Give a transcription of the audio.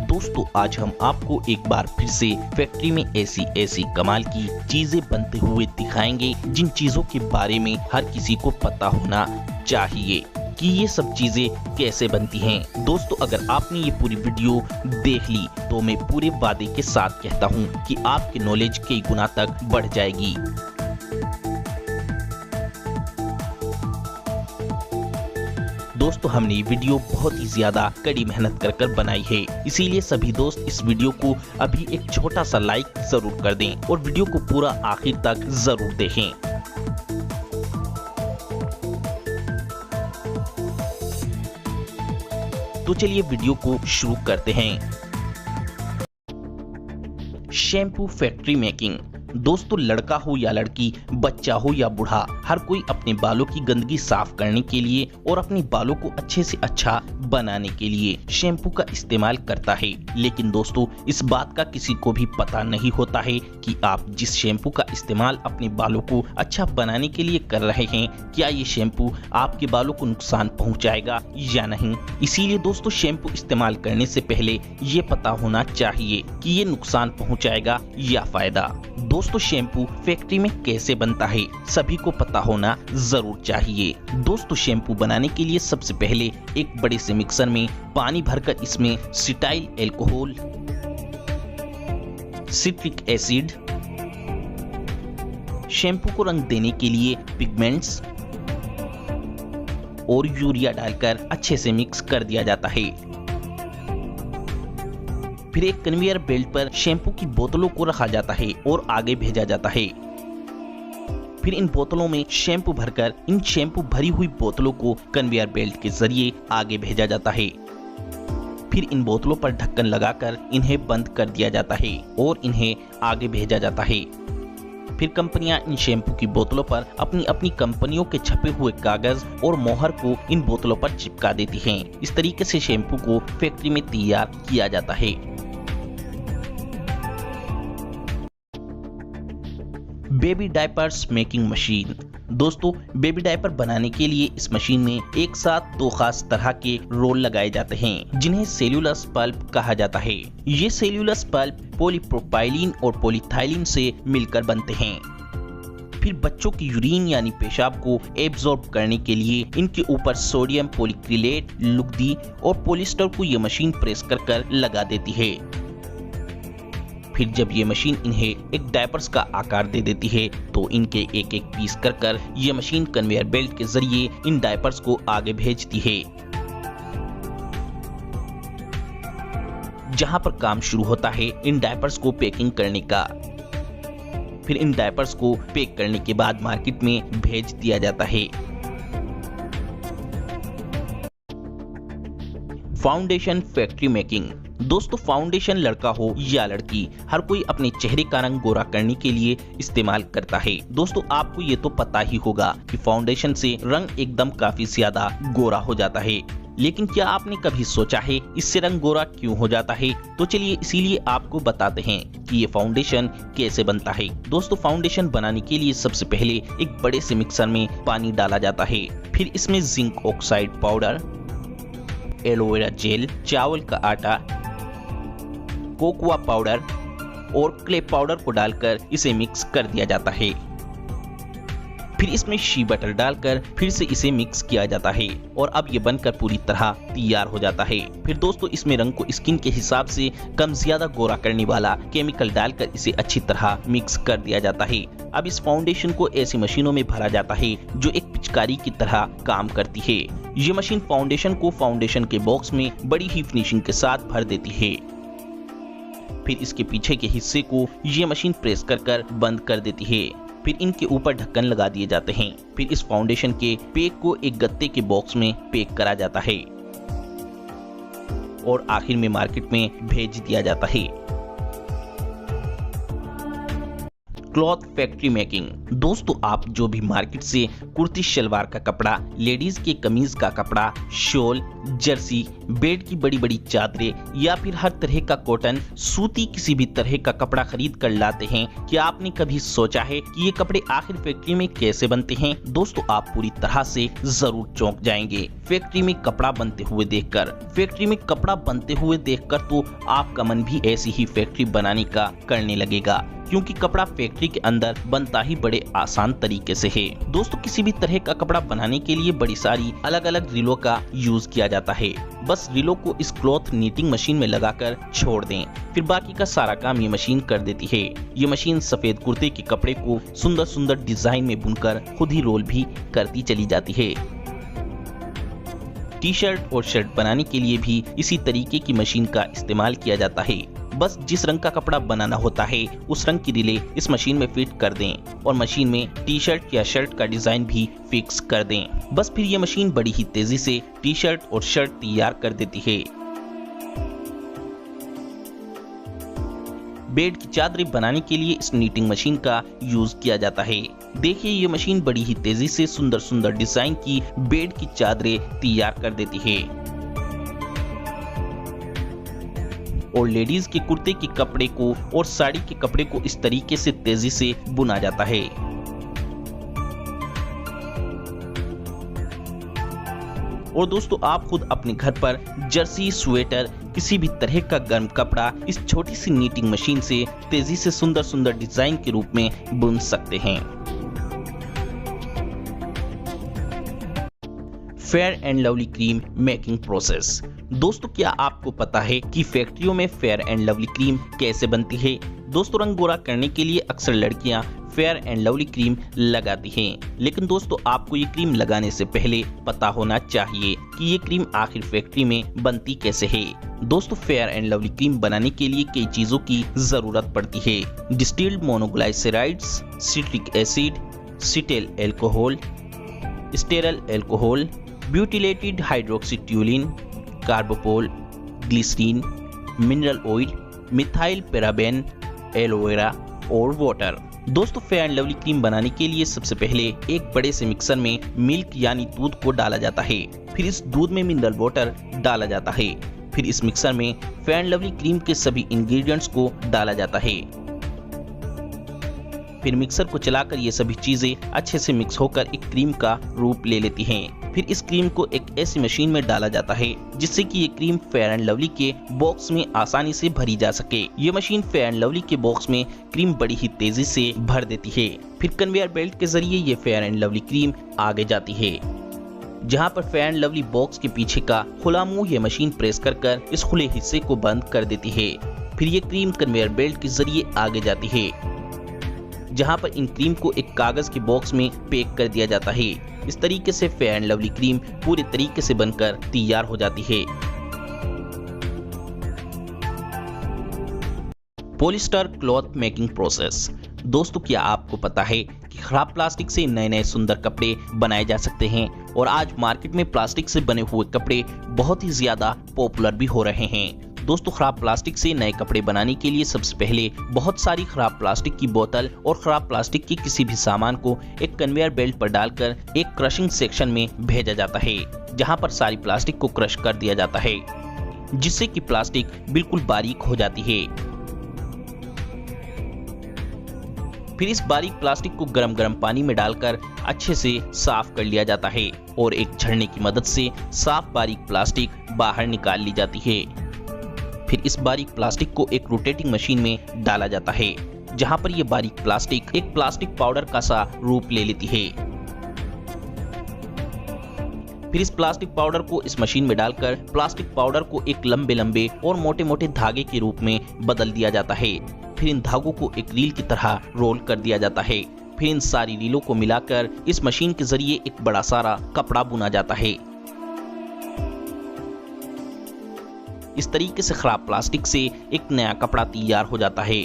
दोस्तों आज हम आपको एक बार फिर से फैक्ट्री में ऐसी कमाल की चीजें बनते हुए दिखाएंगे जिन चीजों के बारे में हर किसी को पता होना चाहिए कि ये सब चीजें कैसे बनती हैं। दोस्तों अगर आपने ये पूरी वीडियो देख ली तो मैं पूरे वादे के साथ कहता हूँ कि आपकी नॉलेज कई गुना तक बढ़ जाएगी। दोस्तों हमने ये वीडियो बहुत ही ज्यादा कड़ी मेहनत कर बनाई है, इसीलिए सभी दोस्त इस वीडियो को अभी एक छोटा सा लाइक जरूर कर दें और वीडियो को पूरा आखिर तक जरूर देखें। तो चलिए वीडियो को शुरू करते हैं। Shampoo factory making. दोस्तों लड़का हो या लड़की, बच्चा हो या बूढ़ा, हर कोई अपने बालों की गंदगी साफ करने के लिए और अपने बालों को अच्छे से अच्छा बनाने के लिए शैम्पू का इस्तेमाल करता है। लेकिन दोस्तों इस बात का किसी को भी पता नहीं होता है कि आप जिस शैम्पू का इस्तेमाल अपने बालों को अच्छा बनाने के लिए कर रहे हैं, क्या ये शैम्पू आपके बालों को नुकसान पहुंचाएगा या नहीं। इसीलिए दोस्तों शैम्पू इस्तेमाल करने से पहले ये पता होना चाहिए कि ये नुकसान पहुंचाएगा या फायदा। दोस्तों शैम्पू फैक्ट्री में कैसे बनता है सभी को पता होना जरूर चाहिए। दोस्तों शैम्पू बनाने के लिए सबसे पहले एक बड़े से मिक्सर में पानी भरकर इसमें cetyl alcohol, citric acid, shampoo को रंग देने के लिए पिगमेंट्स और यूरिया डालकर अच्छे से मिक्स कर दिया जाता है। फिर एक कन्वेयर बेल्ट पर शैम्पू की बोतलों को रखा जाता है और आगे भेजा जाता है। फिर इन बोतलों में शैम्पू भरकर इन शैम्पू भरी हुई बोतलों को कन्वेयर बेल्ट के जरिए आगे भेजा जाता है। फिर इन बोतलों पर ढक्कन लगाकर इन्हें बंद कर दिया जाता है और इन्हें आगे भेजा जाता है। फिर कंपनियां इन शैम्पू की बोतलों पर अपनी अपनी कंपनियों के छपे हुए कागज और मोहर को इन बोतलों पर चिपका देती हैं। इस तरीके से शैम्पू को फैक्ट्री में तैयार किया जाता है। Baby diapers making machine. दोस्तों बेबी डायपर बनाने के लिए इस मशीन में एक साथ दो खास तरह के रोल लगाए जाते हैं जिन्हें सेल्यूलस पल्प कहा जाता है। ये सेल्यूलस पल्प पॉलीप्रोपाइलीन और पॉलीथाइलीन से मिलकर बनते हैं। फिर बच्चों की यूरिन यानी पेशाब को एब्जॉर्ब करने के लिए इनके ऊपर सोडियम पॉलीक्रिलेट, लुगदी और पॉलिस्टर को ये मशीन प्रेस कर लगा देती है। फिर जब ये मशीन इन्हें एक डायपर्स का आकार दे देती है तो इनके एक एक पीस कर ये मशीन कन्वेयर बेल्ट के जरिए इन डायपर्स को आगे भेजती है, जहां पर काम शुरू होता है इन डायपर्स को पैकिंग करने का। फिर इन डायपर्स को पैक करने के बाद मार्केट में भेज दिया जाता है। Foundation factory making. दोस्तों फाउंडेशन लड़का हो या लड़की, हर कोई अपने चेहरे का रंग गोरा करने के लिए इस्तेमाल करता है। दोस्तों आपको ये तो पता ही होगा कि फाउंडेशन से रंग एकदम काफी ज्यादा गोरा हो जाता है। लेकिन क्या आपने कभी सोचा है इससे रंग गोरा क्यों हो जाता है? तो चलिए इसीलिए आपको बताते हैं कि ये फाउंडेशन कैसे बनता है। दोस्तों फाउंडेशन बनाने के लिए सबसे पहले एक बड़े से मिक्सर में पानी डाला जाता है। फिर इसमें zinc oxide powder, aloe vera gel, चावल का आटा, कोकोआ पाउडर और क्ले पाउडर को डालकर इसे मिक्स कर दिया जाता है। फिर इसमें शी बटर डालकर फिर से इसे मिक्स किया जाता है और अब ये बनकर पूरी तरह तैयार हो जाता है। फिर दोस्तों इसमें रंग को स्किन के हिसाब से कम ज्यादा गोरा करने वाला केमिकल डालकर इसे अच्छी तरह मिक्स कर दिया जाता है। अब इस फाउंडेशन को ऐसी मशीनों में भरा जाता है जो एक पिचकारी की तरह काम करती है। ये मशीन फाउंडेशन को फाउंडेशन के बॉक्स में बड़ी ही फिनिशिंग के साथ भर देती है। फिर इसके पीछे के हिस्से को ये मशीन प्रेस कर बंद कर देती है। फिर इनके ऊपर ढक्कन लगा दिए जाते हैं। फिर इस फाउंडेशन के पैक को एक गत्ते के बॉक्स में पैक करा जाता है और आखिर में मार्केट में भेज दिया जाता है। Cloth factory making. दोस्तों आप जो भी मार्केट से कुर्ती शलवार का कपड़ा, लेडीज के कमीज का कपड़ा, शॉल, जर्सी बेड की बड़ी बड़ी चादरें या फिर हर तरह का कॉटन, सूती किसी भी तरह का कपड़ा खरीद कर लाते हैं, क्या आपने कभी सोचा है कि ये कपड़े आखिर फैक्ट्री में कैसे बनते हैं? दोस्तों आप पूरी तरह से जरूर चौंक जाएंगे फैक्ट्री में कपड़ा बनते हुए देखकर। फैक्ट्री में कपड़ा बनते हुए देखकर तो आपका मन भी ऐसी ही फैक्ट्री बनाने का करने लगेगा, क्योंकि कपड़ा फैक्ट्री के अंदर बनता ही बड़े आसान तरीके से है। दोस्तों किसी भी तरह का कपड़ा बनाने के लिए बड़ी सारी अलग अलग रीलों का यूज किया जाता है। बस रीलों को इस क्लॉथ नीटिंग मशीन में लगाकर छोड़ दें, फिर बाकी का सारा काम ये मशीन कर देती है। ये मशीन सफेद कुर्ते के कपड़े को सुंदर सुंदर डिजाइन में बुनकर खुद ही रोल भी करती चली जाती है। टी शर्ट और शर्ट बनाने के लिए भी इसी तरीके की मशीन का इस्तेमाल किया जाता है। बस जिस रंग का कपड़ा बनाना होता है उस रंग की रीलें इस मशीन में फिट कर दें और मशीन में टी शर्ट या शर्ट का डिजाइन भी फिक्स कर दें। बस फिर ये मशीन बड़ी ही तेजी से टी शर्ट और शर्ट तैयार कर देती है। बेड की चादरें बनाने के लिए इस नीटिंग मशीन का यूज किया जाता है। देखिए ये मशीन बड़ी ही तेजी से सुंदर सुंदर डिजाइन की बेड की चादरें तैयार कर देती है और लेडीज के कुर्ते के कपड़े को और साड़ी के कपड़े को इस तरीके से तेजी से बुना जाता है। और दोस्तों आप खुद अपने घर पर जर्सी, स्वेटर, किसी भी तरह का गर्म कपड़ा इस छोटी सी नीटिंग मशीन से तेजी से सुंदर सुंदर डिजाइन के रूप में बुन सकते हैं। Fair and Lovely cream making process. दोस्तों क्या आपको पता है कि फैक्ट्रियों में फेयर एंड लवली क्रीम कैसे बनती है? दोस्तों रंग गोरा करने के लिए अक्सर लड़कियां फेयर एंड लवली क्रीम लगाती हैं, लेकिन दोस्तों आपको ये क्रीम लगाने से पहले पता होना चाहिए कि ये क्रीम आखिर फैक्ट्री में बनती कैसे है। दोस्तों फेयर एंड लवली क्रीम बनाने के लिए कई चीजों की जरूरत पड़ती है। Distilled monoglycerides, citric acid, cetyl alcohol, stearyl alcohol, butylated hydroxytoluene, carbopol, glycerine, mineral oil, methyl paraben, aloe vera और वाटर। दोस्तों फेयर एंड लवली क्रीम बनाने के लिए सबसे पहले एक बड़े से मिक्सर में मिल्क यानी दूध को डाला जाता है, फिर इस दूध में मिनरल वाटर डाला जाता है, फिर इस मिक्सर में फेयर एंड लवली क्रीम के सभी इंग्रेडिएंट्स को डाला जाता है। फिर मिक्सर को चलाकर ये सभी चीजें अच्छे से मिक्स होकर एक क्रीम का रूप ले लेती हैं। फिर इस क्रीम को एक ऐसी मशीन में डाला जाता है जिससे कि ये क्रीम फेयर एंड लवली के बॉक्स में आसानी से भरी जा सके। ये मशीन फेयर एंड लवली के बॉक्स में क्रीम बड़ी ही तेजी से भर देती है। फिर कन्वेयर बेल्ट के जरिए ये फेयर एंड लवली क्रीम आगे जाती है, जहाँ पर फेयर एंड लवली बॉक्स के पीछे का खुला मुंह ये मशीन प्रेस कर इस खुले हिस्से को बंद कर देती है। फिर ये क्रीम कन्वेयर बेल्ट के जरिए आगे जाती है, जहां पर इन क्रीम को एक कागज के बॉक्स में पैक कर दिया जाता है। इस तरीके से फेयर एंड लवली क्रीम पूरे तरीके से बनकर तैयार हो जाती है। Polyester cloth making process. दोस्तों क्या आपको पता है कि खराब प्लास्टिक से नए नए सुंदर कपड़े बनाए जा सकते हैं और आज मार्केट में प्लास्टिक से बने हुए कपड़े बहुत ही ज्यादा पॉपुलर भी हो रहे हैं। दोस्तों खराब प्लास्टिक से नए कपड़े बनाने के लिए सबसे पहले बहुत सारी खराब प्लास्टिक की बोतल और खराब प्लास्टिक के किसी भी सामान को एक कन्वेयर बेल्ट पर डालकर एक क्रशिंग सेक्शन में भेजा जाता है, जहां पर सारी प्लास्टिक को क्रश कर दिया जाता है, जिससे कि प्लास्टिक बिल्कुल बारीक हो जाती है। फिर इस बारीक प्लास्टिक को गरम गरम पानी में डालकर अच्छे से साफ कर लिया जाता है और एक छड़ने की मदद से साफ बारीक प्लास्टिक बाहर निकाल ली जाती है। फिर इस बारीक प्लास्टिक को एक रोटेटिंग मशीन में डाला जाता है, जहां पर यह बारीक प्लास्टिक एक प्लास्टिक पाउडर का सा रूप ले लेती है। फिर इस प्लास्टिक पाउडर को इस मशीन में डालकर प्लास्टिक पाउडर को एक लंबे लंबे और मोटे मोटे धागे के रूप में बदल दिया जाता है। फिर इन धागों को एक रील की तरह रोल कर दिया जाता है। फिर इन सारी रीलों को मिलाकर इस मशीन के जरिए एक बड़ा सारा कपड़ा बुना जाता है। इस तरीके से खराब प्लास्टिक से एक नया कपड़ा तैयार हो जाता है।